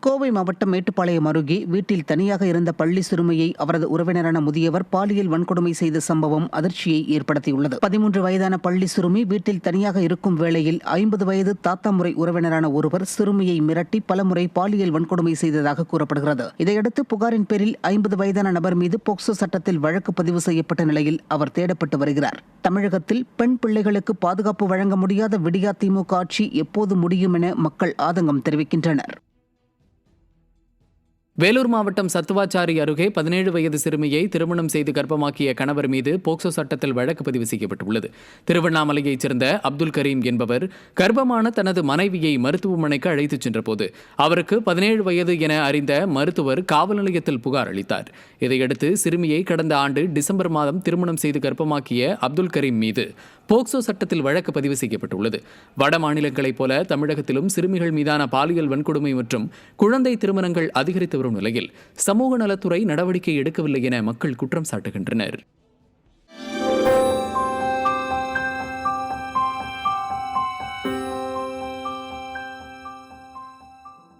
கோவை மாவட்டம் மேட்டுப்பாளையம் அருகே வீட்டில் தனியாக இருந்த பள்ளி சிறுமியை அவரது உறவினரான முதியவர் பாலியல் வன்கொடுமை செய்த சம்பவம் அதிர்ச்சியை ஏற்படுத்தியுள்ளது. 13 வயதான பள்ளி சிறுமி வீட்டில் தனியாக இருக்கும் வேளையில் 50 வயது தாத்தா முறை உறவினரான ஒருவர் சிறுமியை மிரட்டி பலமுறை பாலியல் வன்கொடுமை செய்ததாக கூறப்படுகிறது. இதையடுத்து புகாரின் பேரில் 50 வயதான நபர் மீது போக்சோ சட்டத்தில் வழக்கு பதிவு செய்யப்பட்ட நிலையில் அவர் தேடப்பட்டு வருகிறார். தமிழகத்தில் பெண் பிள்ளைகளுக்கு பாதுகாப்பு வழங்க முடியாத விடியா திமுக ஆட்சி எப்போது முடியும் என மக்கள் ஆதங்கம் தெரிவிக்கின்றனர். வேலூர் மாவட்டம் சத்துவாச்சாரி அருகே 17 வயது சிறுமியை திருமணம் செய்து கர்ப்பமாக்கிய கணவர் மீது போக்சோ சட்டத்தில் வழக்கு பதிவு செய்யப்பட்டுள்ளது. திருவண்ணாமலையைச் சேர்ந்த அப்துல் கரீம் என்பவர் கர்ப்பமான தனது மனைவியை மருத்துவமனைக்கு அழைத்துச் சென்றபோது அவருக்கு 17 வயது என அறிந்த மருத்துவர் காவல் நிலையத்தில் புகார் அளித்தார். இதையடுத்து சிறுமியை கடந்த ஆண்டு டிசம்பர் மாதம் திருமணம் செய்து கர்ப்பமாக்கிய அப்துல் கரீம் மீது போக்சோ சட்டத்தில் வழக்கு பதிவு செய்யப்பட்டுள்ளது. வட மாநிலங்களைப் போல தமிழகத்திலும் சிறுமிகள் மீதான பாலியல் வன்கொடுமை மற்றும் குழந்தை திருமணங்கள் அதிகரித்து வரும் நிலையில் சமூக நலத்துறை நடவடிக்கை எடுக்கவில்லை என மக்கள் குற்றம் சாட்டுகின்றனர்.